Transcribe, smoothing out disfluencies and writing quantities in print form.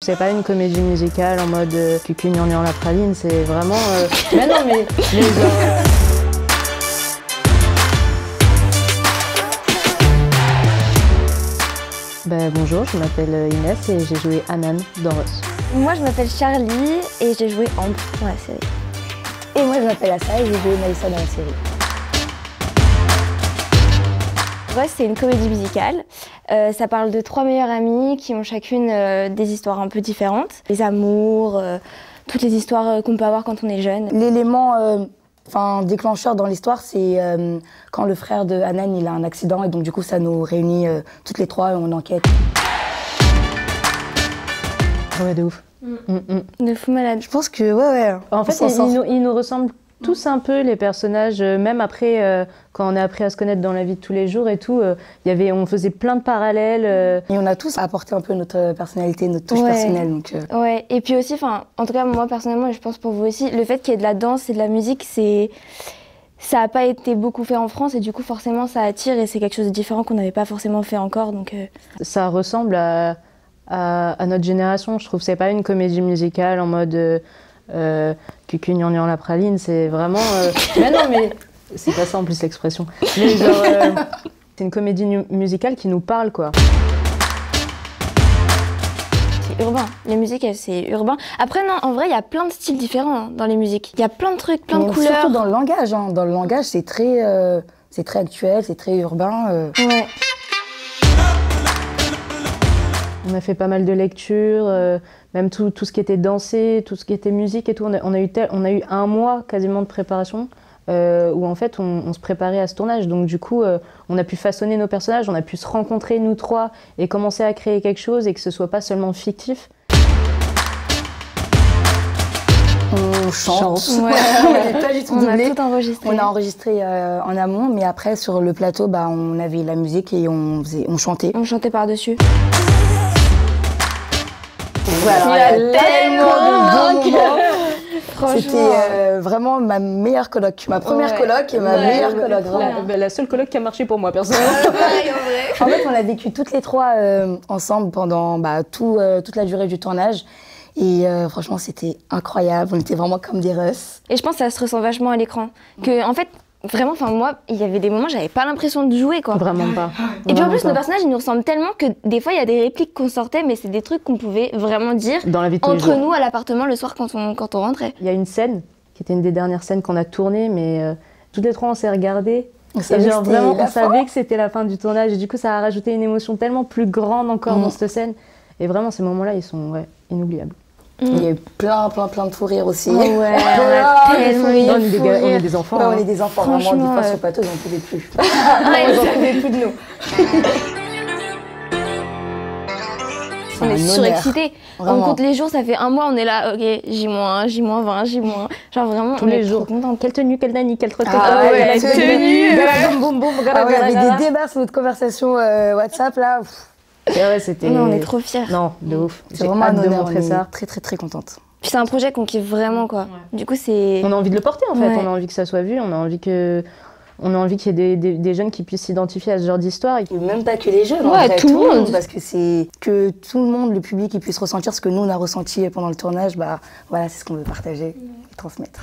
C'est pas une comédie musicale en mode cucu gnangnan la praline, c'est vraiment... Mais non, mais genre... Bonjour, je m'appelle Inès et j'ai joué Anan dans Ross. Moi, je m'appelle Charlie et j'ai joué Ambre dans la série. Et moi, je m'appelle Assa et j'ai joué Maïssa dans la série. Ross, c'est une comédie musicale. Ça parle de 3 meilleures amies qui ont chacune des histoires un peu différentes. Les amours, toutes les histoires qu'on peut avoir quand on est jeune. L'élément déclencheur dans l'histoire, c'est quand le frère de Anan il a un accident et donc du coup ça nous réunit toutes les trois et on enquête. Ouais, de ouf. De fou malade. Je pense que ouais. En fait, ils nous ressemblent tous un peu, les personnages, même après, quand on a appris à se connaître dans la vie de tous les jours et tout, on faisait plein de parallèles. Et on a tous apporté un peu notre personnalité, notre touche personnelle. Donc, Ouais, et puis aussi, en tout cas moi personnellement, et je pense pour vous aussi, le fait qu'il y ait de la danse et de la musique, ça n'a pas été beaucoup fait en France et du coup forcément ça attire et c'est quelque chose de différent qu'on n'avait pas forcément fait encore. Donc, Ça ressemble à notre génération, je trouve. C'est pas une comédie musicale en mode... cucu gnangnan la praline, c'est vraiment... Mais non, mais c'est pas ça en plus l'expression. Mais genre, c'est une comédie musicale qui nous parle, quoi. C'est urbain, les musiques, c'est urbain. Après, non, en vrai, il y a plein de styles différents dans les musiques. Il y a plein de trucs, plein de couleurs. Surtout dans le langage, hein. Dans le langage, c'est très actuel, c'est très urbain. Ouais. On a fait pas mal de lectures, même tout ce qui était dansé, tout ce qui était musique et tout. On a eu un mois quasiment de préparation où en fait on se préparait à ce tournage. Donc du coup, on a pu façonner nos personnages, on a pu se rencontrer nous trois et commencer à créer quelque chose et que ce soit pas seulement fictif. On chante. Ouais. On n'est pas du tout On doublé. a tout enregistré. On a enregistré en amont, mais après sur le plateau, on avait la musique et on chantait. On chantait par-dessus. Voilà, il y a tellement de bons moments. C'était vraiment ma meilleure coloc. Ma première coloc et ma meilleure coloc. La seule coloc qui a marché pour moi, personnellement. En fait, on a vécu toutes les trois ensemble pendant toute la durée du tournage. Et franchement, c'était incroyable. On était vraiment comme des Russes. Et je pense que ça se ressent vachement à l'écran. Que, en fait, vraiment, moi, il y avait des moments, j'avais pas l'impression de jouer, quoi. Vraiment pas. Et puis en plus, nos personnages, ils nous ressemblent tellement que des fois, il y a des répliques qu'on sortait, mais c'est des trucs qu'on pouvait vraiment dire dans la vie de tous les entre jours. nous à l'appartement le soir quand on rentrait. Il y a une scène qui était une des dernières scènes qu'on a tournées, mais toutes les trois, on s'est regardées. On savait que c'était la fin du tournage. Et du coup, ça a rajouté une émotion tellement plus grande encore dans cette scène. Et vraiment, ces moments-là, ils sont inoubliables. Il y a eu plein de fous rires aussi. Ouais, on a tellement eu on est des enfants. Ouais, on est des enfants, vraiment. Des fois, sur le plateau, ils n'en pouvaient plus. Ils n'en pouvaient plus de nous. On est surexcités. On compte les jours, ça fait un mois, on est là, ok, J-1, J-20, J-. Genre vraiment, tous les jours. Quelle tenue, quelle nani, quelle trottinette. La tenue. Il y avait des débats sur notre conversation WhatsApp là. Ouais, c'était... Non, on est trop fiers. Non, de ouf. C'est vraiment un honneur, montrer ça. Très contente. Puis c'est un projet qu'on kiffe vraiment, quoi. Ouais. Du coup, c'est... On a envie de le porter, en fait. On a envie que ça soit vu, on a envie qu'il y ait des jeunes qui puissent s'identifier à ce genre d'histoire. Et même pas que les jeunes, tout le monde. Parce que c'est que tout le monde, le public, il puisse ressentir ce que nous, on a ressenti pendant le tournage. Voilà, c'est ce qu'on veut partager et transmettre.